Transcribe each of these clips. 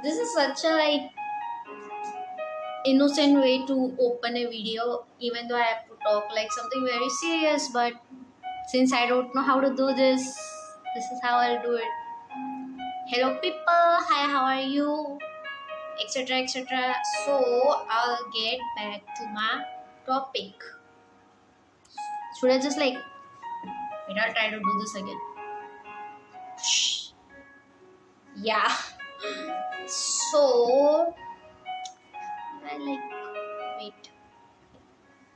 This is such a innocent way to open a video, even though I have to talk like something very serious. But since I don't know how to do this is how I'll do it. Hello, people. Hi, how are you? Etc. etc. So I'll get back to my topic. Should I just wait? I'll try to do this again. Shh. Yeah. So I wait.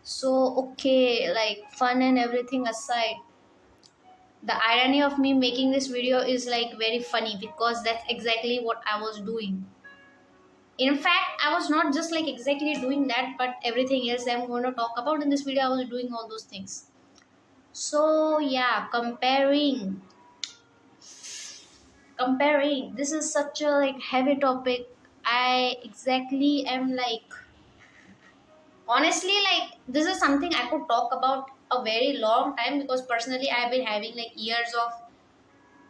So, okay, fun and everything aside, the irony of me making this video is very funny because that's exactly what I was doing. In fact, I was not just exactly doing that, but everything else I'm going to talk about in this video, I was doing all those things. So, yeah, comparing. This is such a heavy topic. I exactly am honestly this is something I could talk about a very long time because personally I've been having years of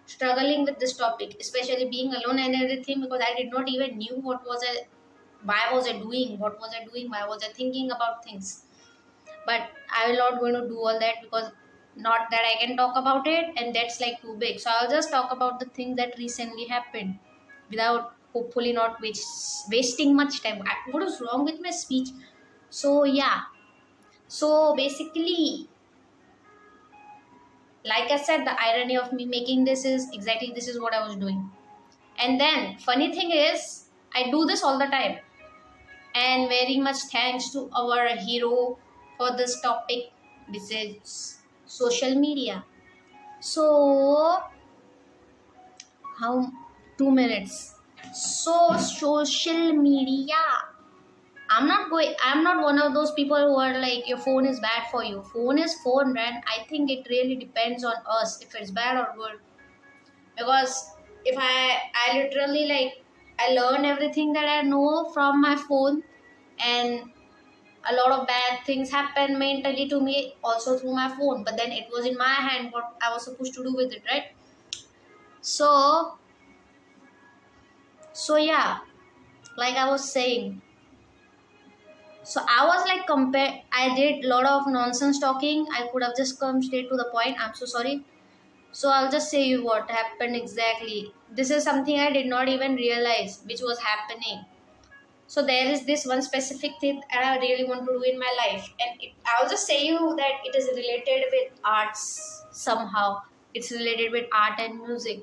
struggling with this topic, especially being alone and everything, because I did not even knew why was I doing, why was I thinking about things. But I will not going to do all that because not that I can talk about it, and that's too big. So I'll just talk about the thing that recently happened without hopefully not wasting much time. What is wrong with my speech? So yeah, so basically, like I said, the irony of me making this is exactly this is what I was doing. And then funny thing is I do this all the time. And very much thanks to our hero for this topic, which is social media. So how 2 minutes. So social media. I'm not one of those people who are your phone is bad for you. Phone is phone, and I think it really depends on us if it's bad or good. Because if I literally I learn everything that I know from my phone, and a lot of bad things happen mentally to me also through my phone, but then it was in my hand what I was supposed to do with it, right? So yeah, like I was saying, so I was I did a lot of nonsense talking. I could have just come straight to the point. I'm so sorry. So I'll just say you what happened exactly. This is something I did not even realize which was happening. So there is this one specific thing that I really want to do in my life, and I'll just say you that it is related with arts somehow. It's related with art and music.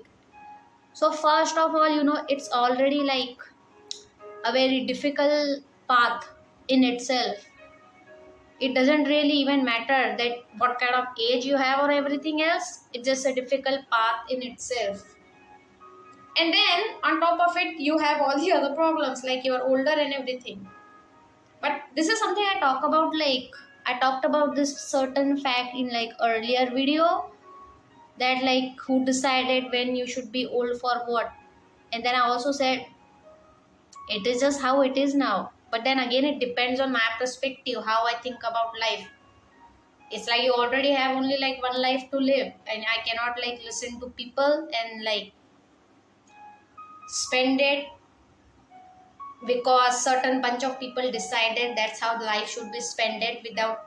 So first of all, it's already a very difficult path in itself. It doesn't really even matter that what kind of age you have or everything else. It's just a difficult path in itself. And then on top of it, you have all the other problems like you're older and everything. But this is something I talk about I talked about this certain fact in earlier video, that who decided when you should be old for what. And then I also said it is just how it is now. But then again, it depends on my perspective, how I think about life. It's you already have only one life to live, and I cannot listen to people and spend it because certain bunch of people decided that's how the life should be spent without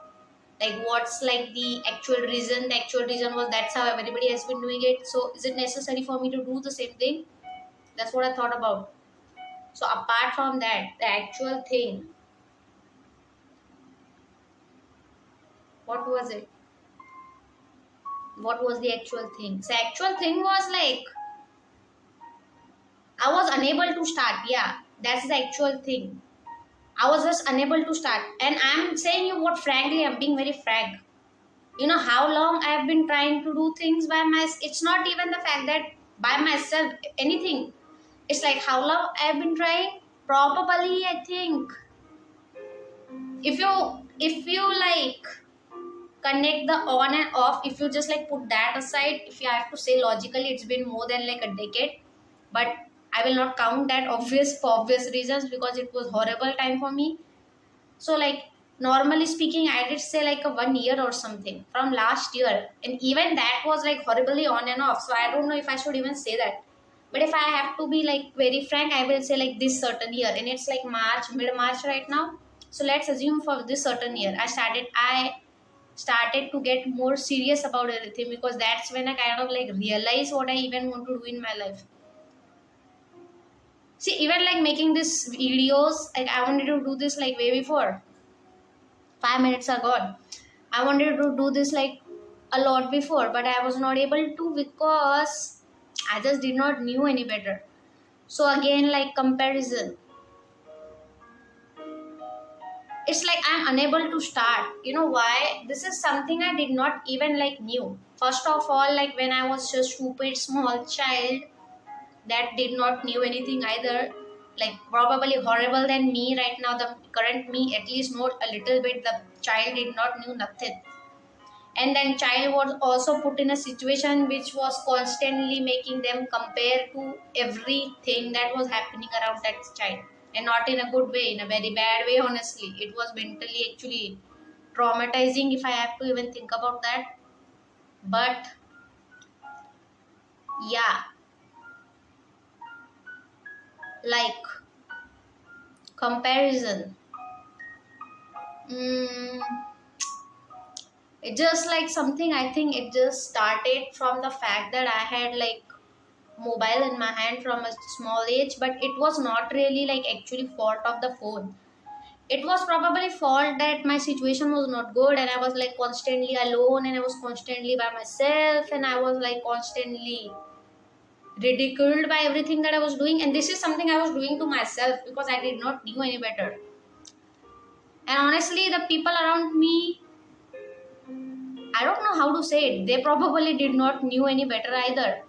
what's the actual reason. The actual reason was that's how everybody has been doing it. So is it necessary for me to do the same thing? That's what I thought about. So apart from that, the actual thing, what was it? What was the actual thing? The actual thing was I was unable to start. Yeah, that's the actual thing. I was just unable to start. And I'm saying you what frankly, I'm being very frank. You know how long I've been trying to do things by myself. It's not even the fact that by myself, anything. It's how long I've been trying. Probably, I think, if you connect the on and off, if you just put that aside, if you have to say logically, it's been more than a decade. But I will not count that for obvious reasons because it was horrible time for me. So normally speaking, I did say a 1 year or something from last year, and even that was horribly on and off. So I don't know if I should even say that. But if I have to be like very frank, I will say like this certain year, and it's like March, mid March right now. So let's assume for this certain year, I started to get more serious about everything, because that's when I kind of like realize what I even want to do in my life. See, even like making this videos, like I wanted to do this like way before. 5 minutes ago, I wanted to do this like a lot before, but I was not able to because I just did not knew any better. So again, like comparison, it's like I'm unable to start. You know why? This is something I did not even like knew. First of all, like when I was just stupid small child that did not knew anything either, like probably horrible than me right now, the current me at least know a little bit. The child did not knew nothing, and then child was also put in a situation which was constantly making them compare to everything that was happening around that child, and not in a good way, in a very bad way. Honestly, it was mentally actually traumatizing if I have to even think about that. But yeah, like comparison, mm, it just like something, I think it just started from the fact that I had like mobile in my hand from a small age, but it was not really like actually fault of the phone. It was probably fault that my situation was not good, and I was like constantly alone, and I was constantly by myself, and I was like constantly ridiculed by everything that I was doing. And this is something I was doing to myself because I did not knew any better. And honestly, the people around me, I don't know how to say it, they probably did not knew any better either.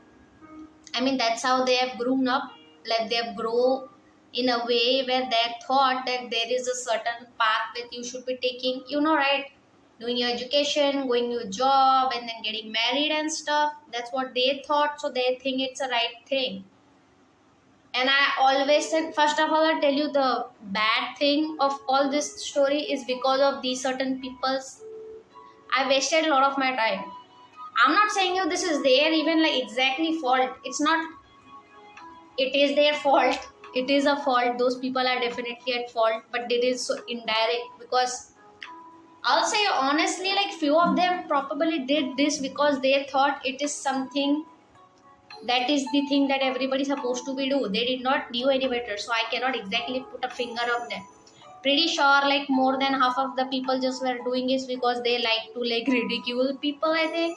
I mean, that's how they have grown up. Like they have grown in a way where they thought that there is a certain path that you should be taking, right? Doing your education, going to a job, and then getting married and stuff. That's what they thought. So they think it's a right thing. And I always said, first of all, I'll tell you the bad thing of all this story is because of these certain people's. I wasted a lot of my time. I'm not saying you this is their even like exactly fault. It's not, it is their fault. It is a fault. Those people are definitely at fault, but it is so indirect, because I'll say honestly, like few of them probably did this because they thought it is something that is the thing that everybody supposed to be do. They did not do any better, so I cannot exactly put a finger on them. Pretty sure like more than half of the people just were doing it because they like to like ridicule people, I think,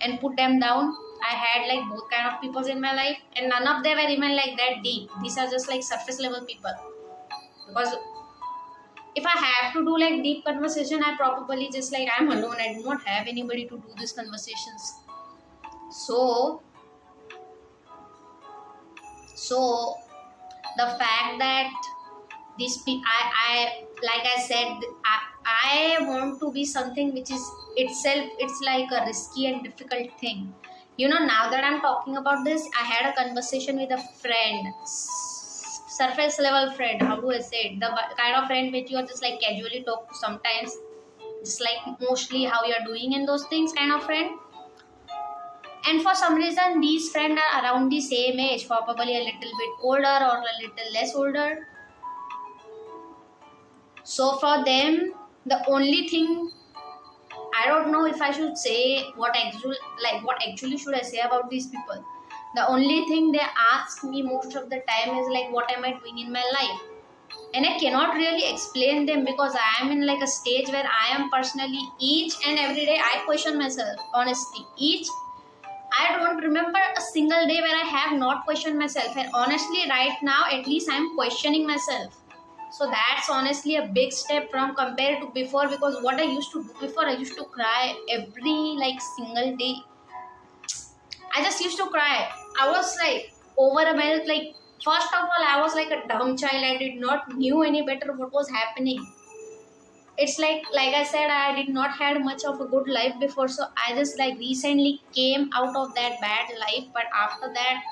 and put them down. I had like both kind of people in my life, and none of them were even like that deep. These are just like surface level people. Because if I have to do like deep conversation, I probably just like I'm alone. I do not have anybody to do these conversations. So, so the fact that I like I said, I want to be something which is itself, it's like a risky and difficult thing. Now that I'm talking about this, I had a conversation with a friend, surface level friend. How do I say it? The kind of friend which you are just like casually talk to sometimes, just like mostly how you're doing and those things, kind of friend. And for some reason, these friends are around the same age, probably a little bit older or a little less older. So for them, the only thing, I don't know if I should say what actually should I say about these people. The only thing they ask me most of the time is like, what am I doing in my life? And I cannot really explain them because I am in like a stage where I am personally each and every day I question myself. Honestly, I don't remember a single day where I have not questioned myself. And honestly, right now, at least I am questioning myself. So that's honestly a big step from compared to before, because what I used to do before, I used to cry every like single day. I just used to cry. I was like overwhelmed. Like first of all, I was like a dumb child. I did not knew any better what was happening. It's like I said, I did not had much of a good life before. So I just like recently came out of that bad life. But after that,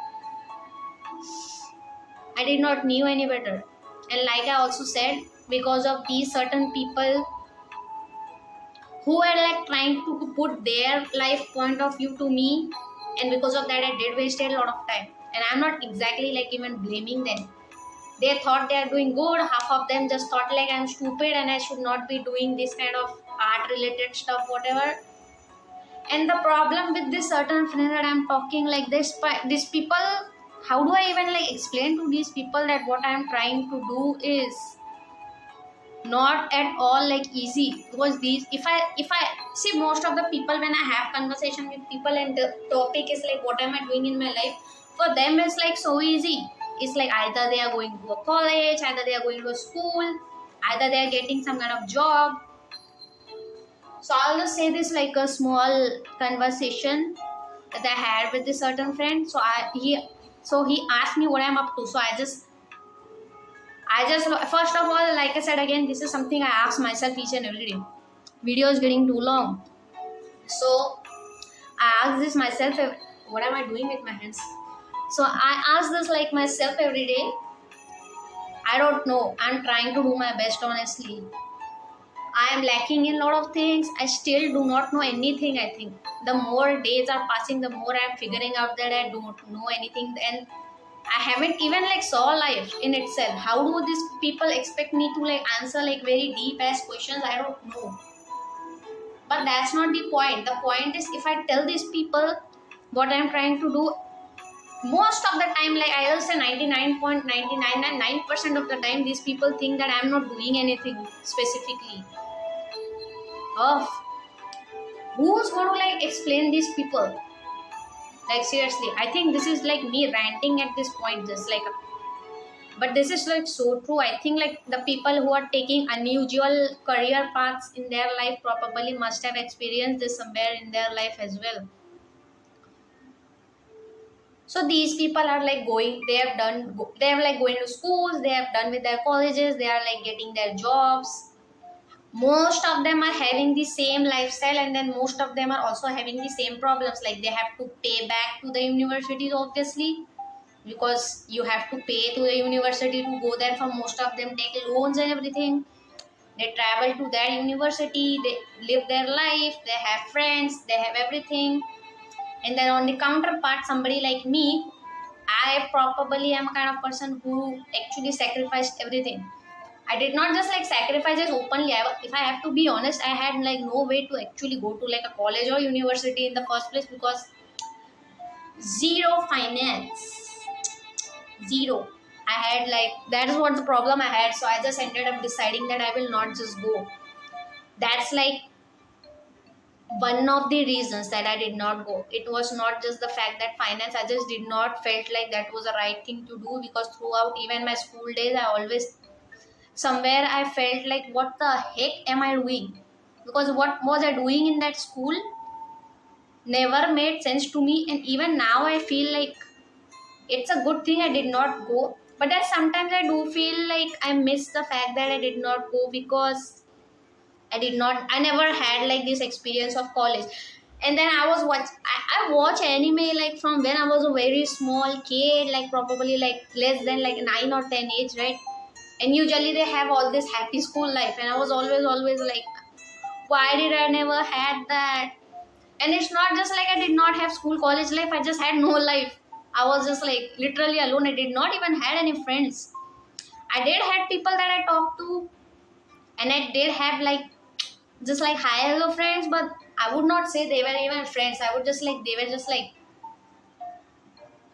I did not knew any better. And like I also said, because of these certain people who are like trying to put their life point of view to me, and because of that I did waste a lot of time. And I'm not exactly like even blaming them. They thought they are doing good. Half of them just thought like I'm stupid and I should not be doing this kind of art related stuff, whatever. And the problem with this certain friend that I'm talking like this, these people, how do I even like explain to these people that what I'm trying to do is not at all like easy? Because these, if I see most of the people, when I have conversation with people and the topic is like what am I doing in my life, for them it's like so easy. It's like either they are going to a college, either they are going to a school, either they are getting some kind of job. So I'll just say this like a small conversation that I had with this certain friend. So he asked me what I'm up to. So I just first of all, like I said again, this is something I ask myself each and every day. Video is getting too long. So I ask this myself, what am I doing with my hands? So I ask this like myself every day. I don't know. I'm trying to do my best, honestly. I am lacking in a lot of things. I still do not know anything. I think the more days are passing, the more I'm figuring out that I don't know anything. And I haven't even like saw life in itself. How do these people expect me to like answer like very deep ass questions? I don't know. But that's not the point. The point is if I tell these people what I'm trying to do, most of the time, like I'll say 99.999% of the time, these people think that I'm not doing anything specifically. Of who's going to like explain these people? Like seriously, I think this is like me ranting at this point, just like, but this is like so true. I think like the people who are taking unusual career paths in their life probably must have experienced this somewhere in their life as well. So these people are like going, they have like going to schools, they have done with their colleges, they are like getting their jobs. Most of them are having the same lifestyle, and then most of them are also having the same problems, like they have to pay back to the universities, obviously, because you have to pay to the university to go there. For most of them take loans and everything. They travel to their university, they live their life, they have friends, they have everything. And then on the counterpart, somebody like me, I probably am a kind of person who actually sacrificed everything. I did not just like sacrifice it openly. If I have to be honest, I had like no way to actually go to like a college or university in the first place, because zero finance, zero. I had like, that is what the problem I had. So I just ended up deciding that I will not just go. That's like one of the reasons that I did not go. It was not just the fact that finance, I just did not felt like that was the right thing to do, because throughout even my school days, I always somewhere I felt like what the heck am I doing? Because what was I doing in that school never made sense to me, and even now I feel like it's a good thing I did not go. But then sometimes I do feel like I miss the fact that I did not go, because I never had like this experience of college. And then I watch anime like from when I was a very small kid, like probably like less than like 9 or 10 age, right? And usually they have all this happy school life, and I was always like, why did I never had that? And it's not just like I did not have school college life, I just had no life. I was just like literally alone. I did not even had any friends. I did had people that I talked to, and I did have like just like hi hello friends, but I would not say they were even friends. I would just like, they were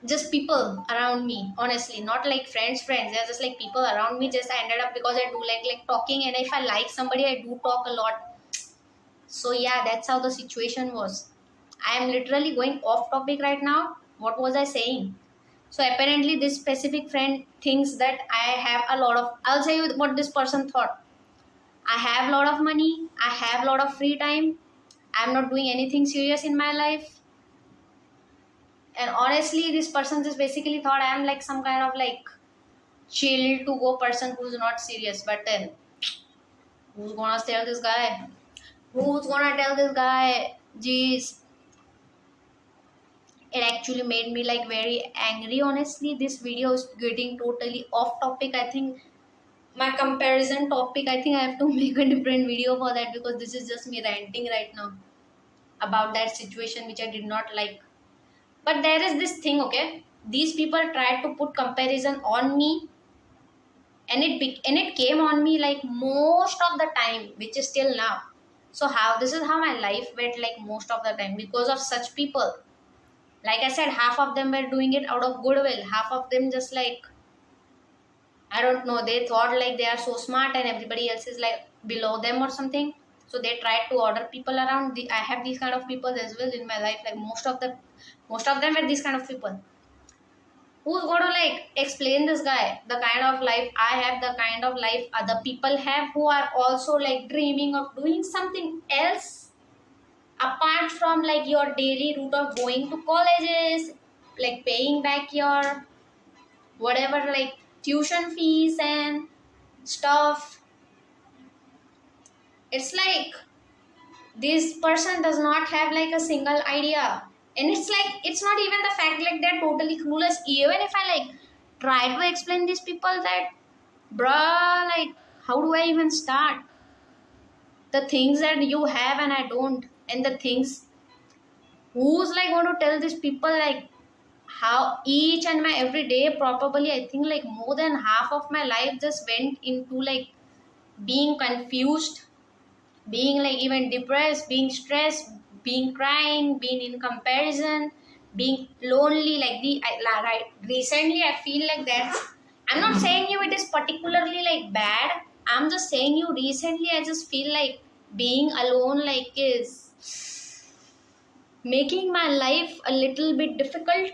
just people around me, honestly, not like friends. They're just like people around me. Just I ended up, because I do like talking, and if I like somebody, I do talk a lot. So yeah, that's how the situation was. I am literally going off topic right now. What was I saying? So apparently this specific friend thinks that I have a lot of, I'll tell you what this person thought. I have a lot of money, I have a lot of free time, I'm not doing anything serious in my life. And honestly, this person just basically thought I am like some kind of like chill to go person who's not serious. But then, who's gonna tell this guy? Who's gonna tell this guy? Jeez. It actually made me like very angry, honestly. This video is getting totally off topic. I think my comparison topic, I think I have to make a different video for that, because this is just me ranting right now about that situation which I did not like. But there is this thing, okay? These people tried to put comparison on me, and it came on me like most of the time, which is still now. So how this is how my life went like most of the time because of such people. Like I said, half of them were doing it out of goodwill, half of them just like, I don't know, they thought like they are so smart and everybody else is like below them or something. So they tried to order people around. I have these kind of people as well in my life. Like most of them were these kind of people. Who's going to like explain this guy the kind of life I have, the kind of life other people have who are also like dreaming of doing something else apart from like your daily route of going to colleges, like paying back your whatever like tuition fees and stuff. It's like this person does not have like a single idea, and it's like it's not even the fact like they're totally clueless. Even if I like try to explain these people that, bruh, like how do I even start? The things that you have and I don't, and the things, who's like going to tell these people like how each and my every day, probably I think like more than half of my life just went into like being confused, being like even depressed, being stressed, being crying, being in comparison, being lonely. Like right recently I feel like that. I'm not saying you it is particularly like bad, I'm just saying you recently I just feel like being alone like is making my life a little bit difficult,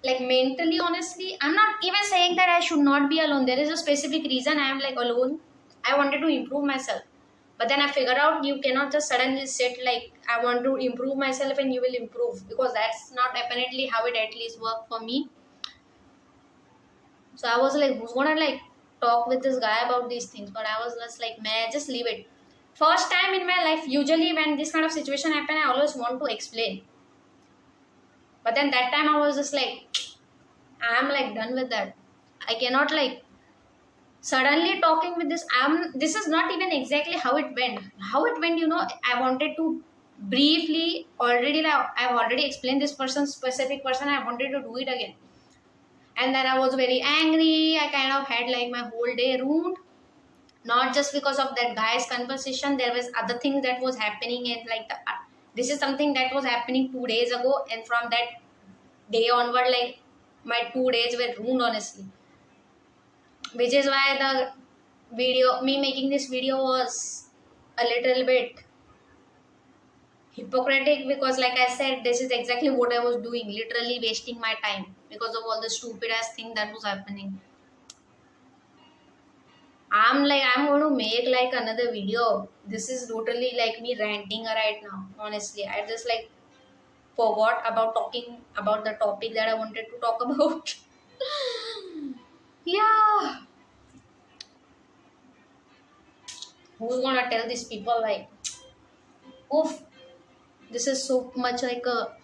like mentally. Honestly, I'm not even saying that I should not be alone. There is a specific reason I am like alone. I wanted to improve myself, but then I figured out you cannot just suddenly sit like I want to improve myself and you will improve, because that's not apparently how it at least worked for me. So I was like, who's gonna like talk with this guy about these things? But I was just like, man, just leave it. First time in my life, usually when this kind of situation happen, I always want to explain. But then that time I was just like, I'm like done with that. I cannot like suddenly talking with this. This is not even exactly how it went. How it went, I wanted to briefly already like, I've already explained this person, specific person, I wanted to do it again. And then I was very angry. I kind of had like my whole day ruined. Not just because of that guy's conversation, there was other things that was happening, and like this is something that was happening 2 days ago, and from that day onward, like my 2 days were ruined honestly. Which is why the video, me making this video was a little bit hypocritic, because like I said, this is exactly what I was doing, literally wasting my time because of all the stupid ass thing that was happening. I'm like, I'm going to make like another video. This is totally like me ranting right now. Honestly, I just like forgot about talking about the topic that I wanted to talk about. Yeah. Who's gonna tell these people like, oof, this is so much like a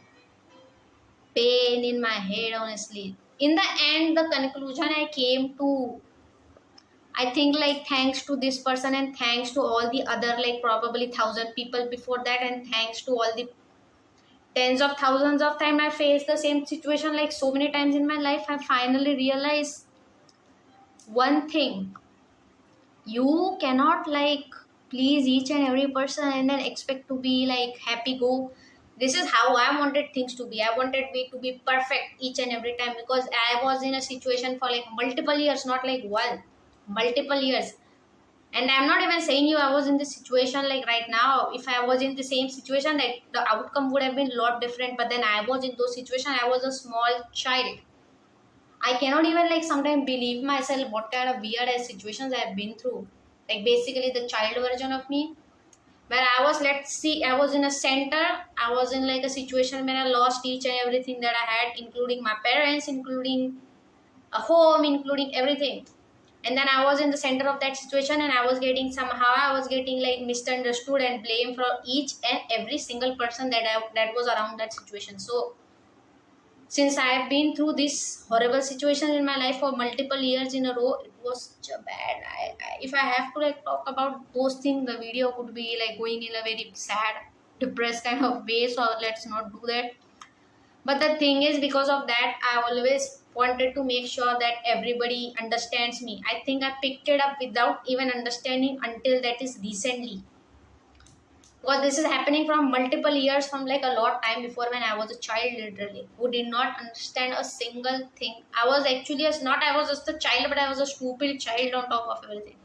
pain in my head, honestly. In the end, the conclusion I came to, I think like thanks to this person and thanks to all the other like probably 1,000 people before that, and thanks to all the tens of thousands of times I faced the same situation like so many times in my life, I finally realized one thing. You cannot like please each and every person and then expect to be like happy go. This is how I wanted things to be. I wanted me to be perfect each and every time, because I was in a situation for like multiple years, not like one, multiple years. And I'm not even saying you I was in this situation like right now. If I was in the same situation, like the outcome would have been a lot different. But then I was in those situations, I was a small child. I cannot even like sometimes believe myself what kind of weird ass situations I've been through. Like basically the child version of me. Where I was, let's see, I was in a center. I was in like a situation where I lost each and everything that I had, including my parents, including a home, including everything. And then I was in the center of that situation, and I was getting somehow I was getting like misunderstood and blamed for each and every single person that was around that situation. So since I have been through this horrible situation in my life for multiple years in a row, it was such a bad. If I have to like talk about those things, the video would be like going in a very sad, depressed kind of way. So let's not do that. But the thing is, because of that, I always wanted to make sure that everybody understands me. I think I picked it up without even understanding until that is recently. Because this is happening from multiple years, from like a lot time before, when I was a child, literally, who did not understand a single thing. I was actually not I was just a child, but I was a stupid child on top of everything.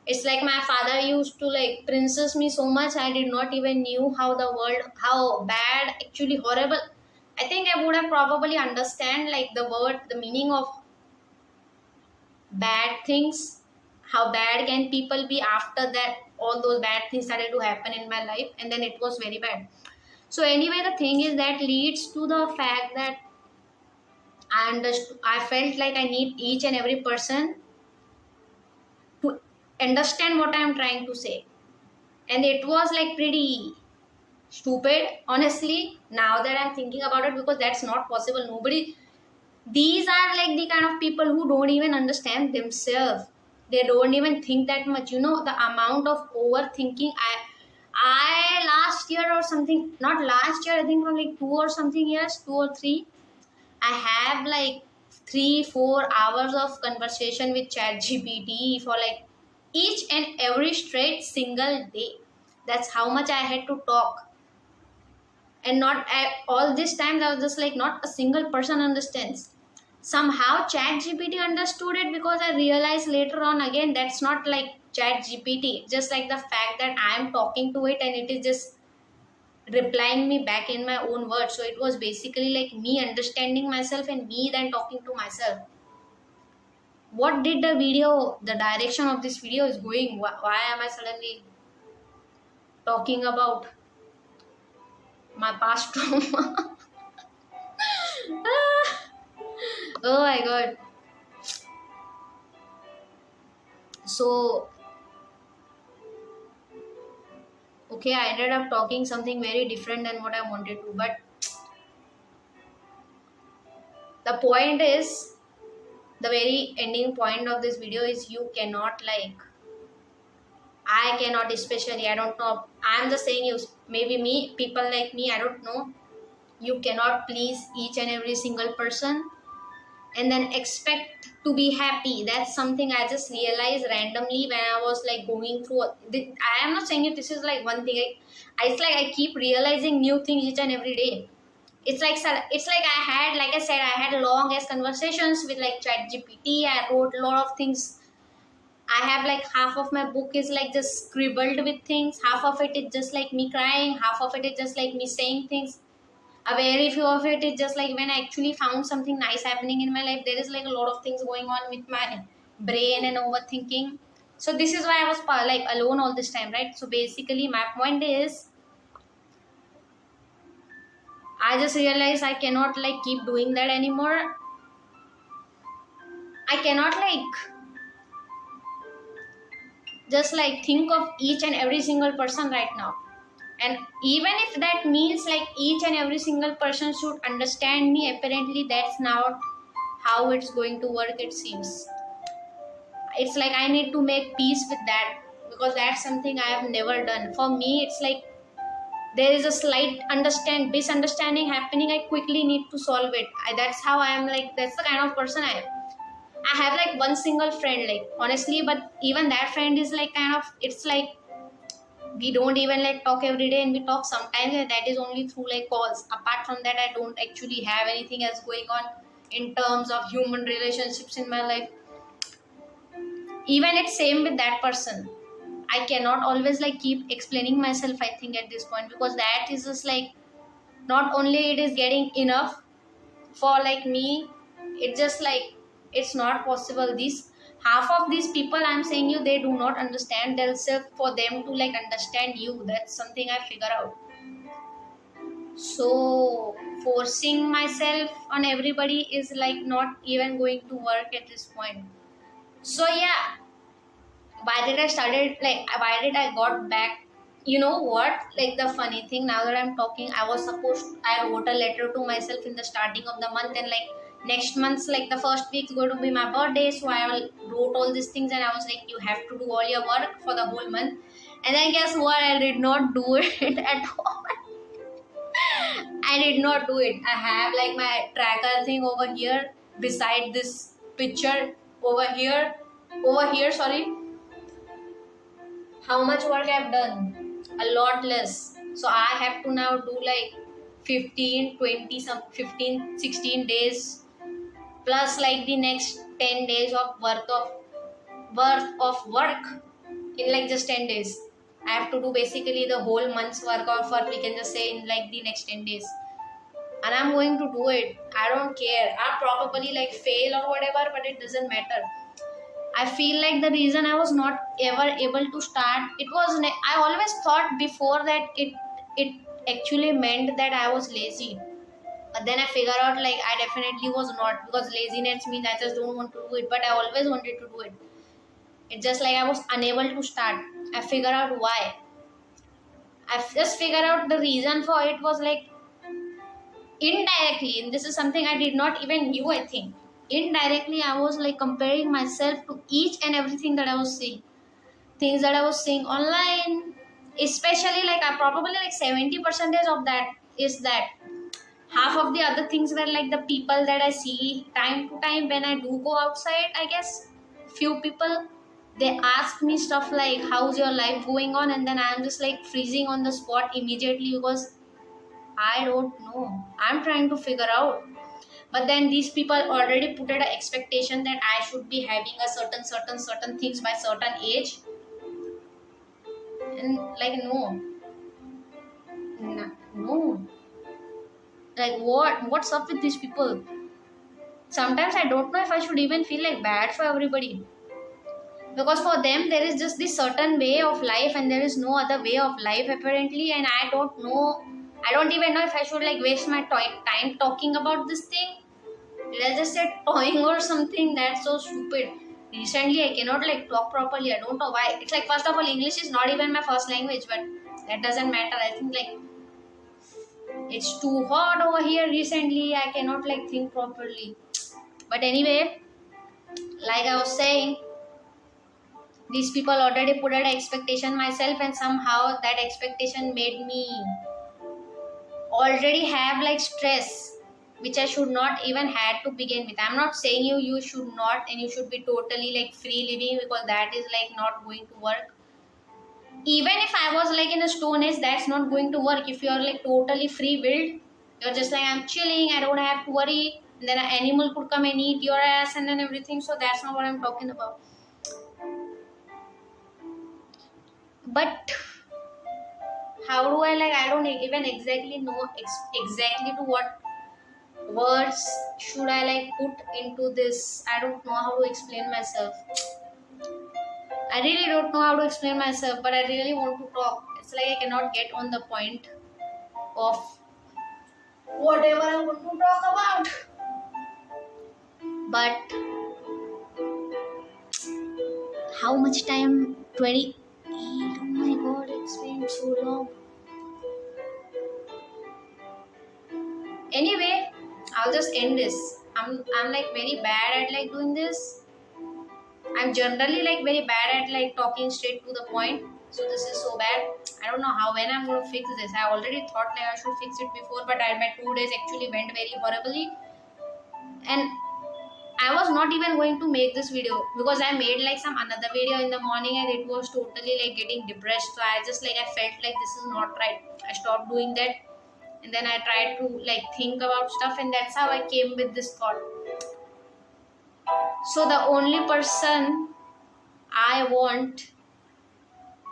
It's like my father used to like princess me so much, I did not even knew how the world, how bad, actually horrible. I think I would have probably understand like the word, the meaning of bad things. How bad can people be after that all those bad things started to happen in my life, and then it was very bad. So anyway, the thing is that leads to the fact that I felt like I need each and every person to understand what I am trying to say. And it was like pretty stupid, honestly, now that I'm thinking about it, because that's not possible. Nobody, these are like the kind of people who don't even understand themselves. They don't even think that much. You know, the amount of overthinking I last year or something, not last year, I think from like 2 or 3 years, 2 or 3, I have like 3-4 hours of conversation with ChatGPT for like each and every straight single day. That's how much I had to talk. And not at all this time, I was just like, not a single person understands. Somehow ChatGPT understood it, because I realized later on again that's not like ChatGPT. Just like the fact that I am talking to it and it is just replying me back in my own words. So it was basically like me understanding myself and me then talking to myself. What did the video, the direction of this video is going? Why am I suddenly talking about my past trauma? Oh my god. So, okay, I ended up talking something very different than what I wanted to. But the point is, the very ending point of this video is, you cannot like, I cannot, especially, I don't know, I'm just saying, you, maybe me, people like me, I don't know, you cannot please each and every single person and then expect to be happy. That's something I just realized randomly when I was like going through. I am not saying it, this is like one thing. It's like I keep realizing new things each and every day. It's like I had, like I said, I had long ass conversations with like ChatGPT. I wrote a lot of things. I have like half of my book is like just scribbled with things. Half of it is just like me crying. Half of it is just like me saying things. A very few of it is just like when I actually found something nice happening in my life. There is like a lot of things going on with my brain and overthinking. So this is why I was like alone all this time, right? So basically my point is, I just realized I cannot like keep doing that anymore. I cannot like just like think of each and every single person right now. And even if that means like each and every single person should understand me, apparently that's not how it's going to work, it seems. It's like I need to make peace with that, because that's something I have never done. For me, it's like there is a slight misunderstanding happening, I quickly need to solve it. That's how I am, like that's the kind of person I am. I have like one single friend, like honestly, but even that friend is like kind of, it's like we don't even like talk every day, and we talk sometimes, and that is only through like calls. Apart from that, I don't actually have anything else going on in terms of human relationships in my life. Even it's same with that person. I cannot always like keep explaining myself, I think, at this point, because that is just like, not only it is getting enough for like me, it just like, it's not possible. These half of these people I'm saying you, they do not understand themselves for them to like understand you. That's something I figure out. So forcing myself on everybody is like not even going to work at this point. So yeah, why did I got back? You know what, like the funny thing, now that I'm talking, I wrote a letter to myself in the starting of the month, and like next month's like the first week is going to be my birthday, so wrote all these things, and I was like, you have to do all your work for the whole month. And then guess what, I did not do it at all. I did not do it. I have like my tracker thing over here beside this picture over here. Over here, sorry. How much work I've done? A lot less. So I have to now do like 15, 20, 15, 16 days plus like the next 10 days of work in like just 10 days. I have to do basically the whole month's work of work, we can just say, in like the next 10 days. And I'm going to do it. I don't care. I'll probably like fail or whatever, but it doesn't matter. I feel like the reason I was not ever able to start, I always thought before that it actually meant that I was lazy. But then I figured out like I definitely was not, because laziness means I just don't want to do it. But I always wanted to do it. It's just like I was unable to start. I figured out why. I just figured out the reason for it was like indirectly, and this is something I did not even knew, I think. Indirectly, I was like comparing myself to each and everything that I was seeing. Things that I was seeing online, especially like I probably like 70% of that is that. Half of the other things were like the people that I see time to time when I do go outside, I guess. Few people, they ask me stuff like, how's your life going on? And then I'm just like freezing on the spot immediately because I don't know. I'm trying to figure out. But then these people already put an expectation that I should be having a certain things by certain age. And like, no. No. Like, what's up with these people? Sometimes I don't know if I should even feel like bad for everybody, because for them there is just this certain way of life and there is no other way of life apparently, and I don't even know if I should like waste my time talking about this thing. Did I just say toying or something? That's so stupid. Recently I cannot like talk properly. I don't know why. It's like, first of all, English is not even my first language, but that doesn't matter. I think like it's too hot over here recently. I cannot like think properly. But anyway, like I was saying, these people already put an expectation myself, and somehow that expectation made me already have like stress which I should not even had to begin with. I'm not saying you should not, and you should be totally like free living, because that is like not going to work. Even if I was like in a stone age, that's not going to work. If you're like totally free willed, you're just like, I'm chilling, I don't have to worry, and then an animal could come and eat your ass and then everything. So that's not what I'm talking about. But how do I don't even exactly know exactly to what words should I like put into this. I don't know how to explain myself. I really don't know how to explain myself, but I really want to talk. It's like I cannot get on the point of whatever I want to talk about. But how much time? 28. Oh my god, it's been so long. Anyway, I'll just end this. I'm like very bad at like doing this. I'm generally like very bad at like talking straight to the point. So this is so bad. I don't know when I'm going to fix this. I already thought like I should fix it before, but my 2 days actually went very horribly. And I was not even going to make this video because I made like some another video in the morning and it was totally like getting depressed. So I just like, I felt like this is not right. I stopped doing that. And then I tried to like think about stuff, and that's how I came with this thought. So the only person I want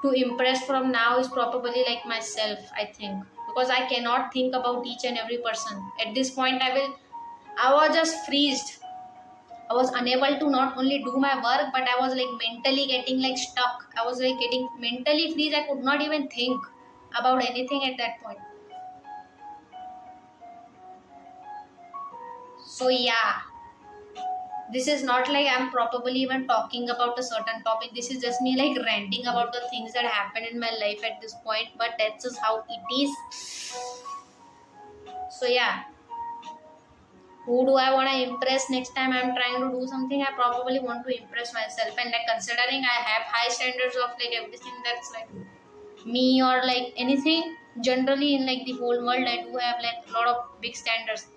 to impress from now is probably like myself, I think. Because I cannot think about each and every person. At this point I was just freezed. I was unable to not only do my work, but I was like mentally getting like stuck. I was like getting mentally freezed. I could not even think about anything at that point. So yeah, this is not like I'm probably even talking about a certain topic. This is just me like ranting about the things that happen in my life at this point, but that's just how it is. So yeah, who do I want to impress next time I'm trying to do something? I probably want to impress myself, and like considering I have high standards of like everything that's like me or like anything, generally in like the whole world I do have like a lot of big standards,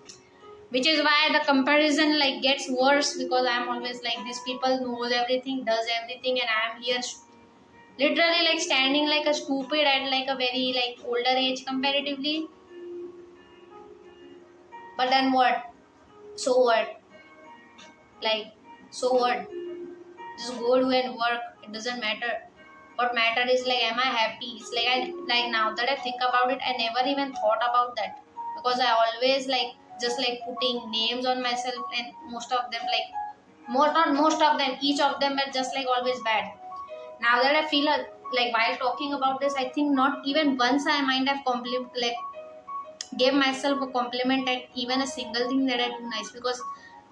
which is why the comparison like gets worse, because I'm always like these people knows everything, does everything, and I'm here literally like standing like a stupid at like a very like older age comparatively. But then what? So what? Like, so what? Just go do and work. It doesn't matter. What matter is like, am I happy? It's like I like now that I think about it, I never even thought about that, because I always like just like putting names on myself, and most of them like more not most of them, each of them are just like always bad. Now that I feel like while talking about this, I think not even once I might have like gave myself a compliment at even a single thing that I do nice, because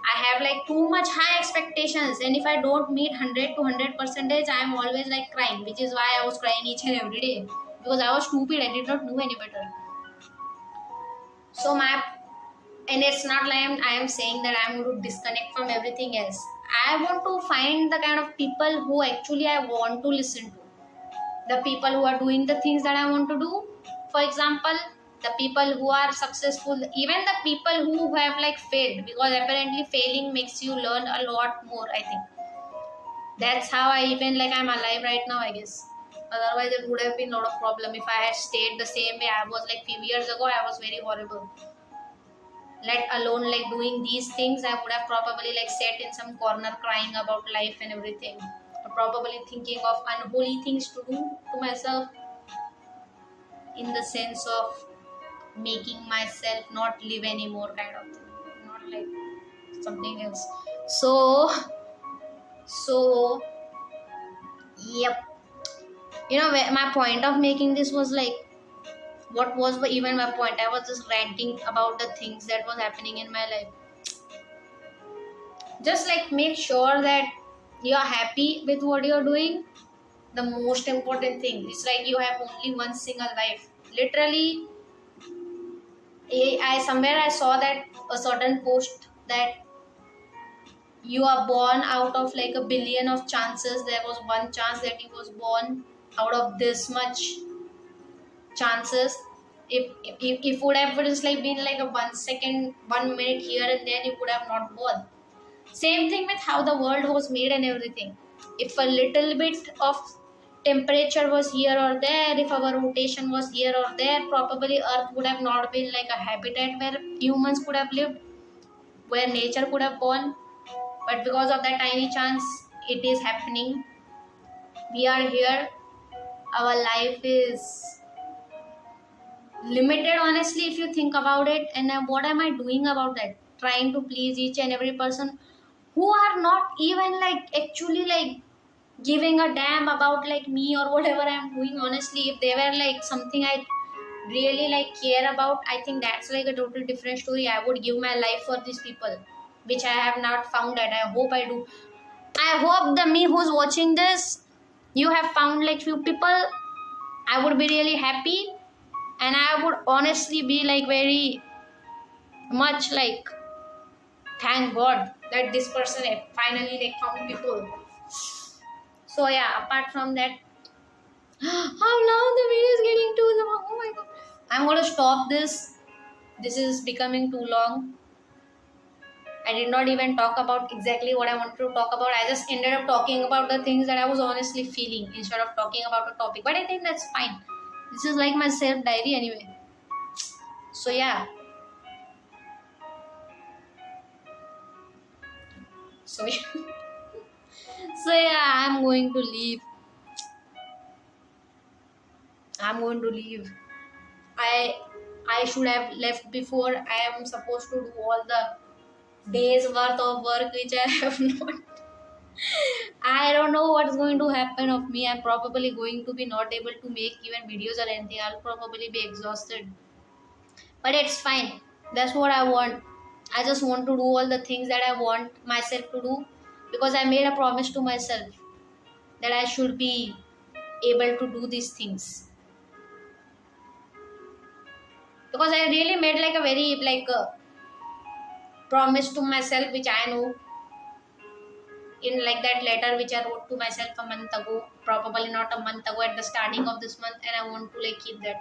I have like too much high expectations, and if I don't meet 100 to 100 percentage, I am always like crying, which is why I was crying each and every day, because I was stupid. I did not know any better. So my and it's not like I am saying that I'm going to disconnect from everything else. I want to find the kind of people who actually I want to listen to, the people who are doing the things that I want to do. For example, the people who are successful, even the people who have like failed, because apparently failing makes you learn a lot more. I think that's how I even like I'm alive right now, I guess. Otherwise, it would have been a lot of problem if I had stayed the same way I was like few years ago. I was very horrible. Let alone like doing these things, I would have probably like sat in some corner crying about life and everything, or probably thinking of unholy things to do to myself, in the sense of making myself not live anymore kind of thing, not like something else. So yep, my point of making this was like, what was even my point? I was just ranting about the things that was happening in my life. Just like make sure that you are happy with what you're doing. The most important thing, it's like you have only one single life, literally. I somewhere I saw that a certain post that you are born out of like a billion of chances, there was one chance that you was born out of this much chances. If would have just like been like a 1 second 1 minute here and there, you would have not born. Same thing with how the world was made and everything. If a little bit of temperature was here or there, if our rotation was here or there, probably earth would have not been like a habitat where humans could have lived, where nature could have born. But because of that tiny chance, it is happening. We are here. Our life is limited, honestly, if you think about it. And what am I doing about that? Trying to please each and every person who are not even like actually like giving a damn about like me or whatever I'm doing. Honestly, if they were like something I really like care about, I think that's like a total different story. I would give my life for these people, which I have not found that. I hope I do. I hope the me who's watching this, you have found like few people. I would be really happy, and I would honestly be like very much like thank God that this person finally like found people. So yeah, apart from that, how now the video is getting too long. Oh my God, I'm gonna stop this. This is becoming too long. I did not even talk about exactly what I wanted to talk about. I just ended up talking about the things that I was honestly feeling instead of talking about a topic. But I think that's fine. This is like my self diary anyway. So yeah. So so yeah, I'm going to leave. I I should have left before. I am supposed to do all the days worth of work which I have not. I don't know what's going to happen of me. I'm probably going to be not able to make even videos or anything. I'll probably be exhausted. But it's fine. That's what I want. I just want to do all the things that I want myself to do, because I made a promise to myself that I should be able to do these things. Because I really made like a very like promise to myself, which I know in like that letter which I wrote to myself a month ago, probably not a month ago, at the starting of this month, and I want to like keep that.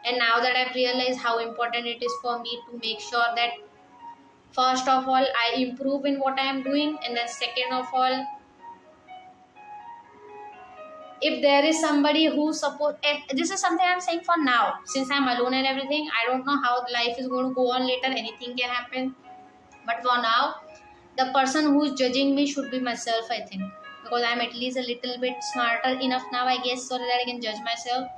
And now that I've realized how important it is for me to make sure that first of all I improve in what I am doing, and then second of all, if there is somebody who support, this is something I'm saying for now, since I'm alone and everything. I don't know how life is going to go on later, anything can happen. But for now, the person who is judging me should be myself, I think, because I'm at least a little bit smarter enough now, I guess, so that I can judge myself.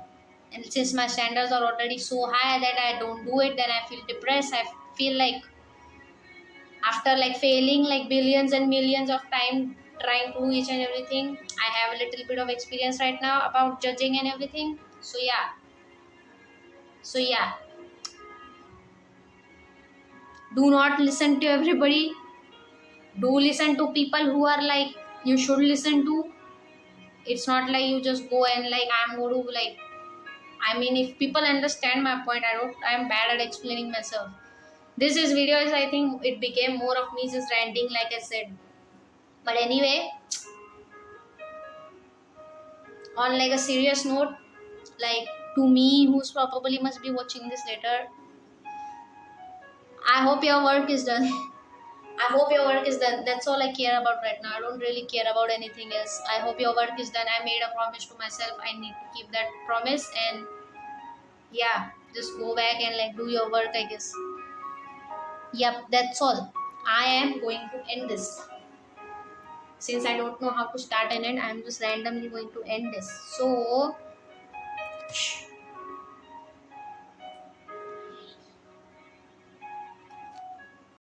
And since my standards are already so high that I don't do it, then I feel depressed. I feel like after like failing like billions and millions of time trying to do each and everything, I have a little bit of experience right now about judging and everything. So yeah, do not listen to everybody. Do listen to people who are like you should listen to. It's not like you just go and like I'm going to like, I mean, if people understand my point, I'm bad at explaining myself. This is videos, I think it became more of me just ranting, like I said. But anyway, on like a serious note, like to me, who's probably must be watching this later, I hope your work is done. I hope your work is done. That's all I care about right now. I don't really care about anything else. I hope your work is done. I made a promise to myself. I need to keep that promise. And yeah, just go back and like do your work, I guess. Yep, that's all. I am going to end this. Since I don't know how to start and end, I'm just randomly going to end this. So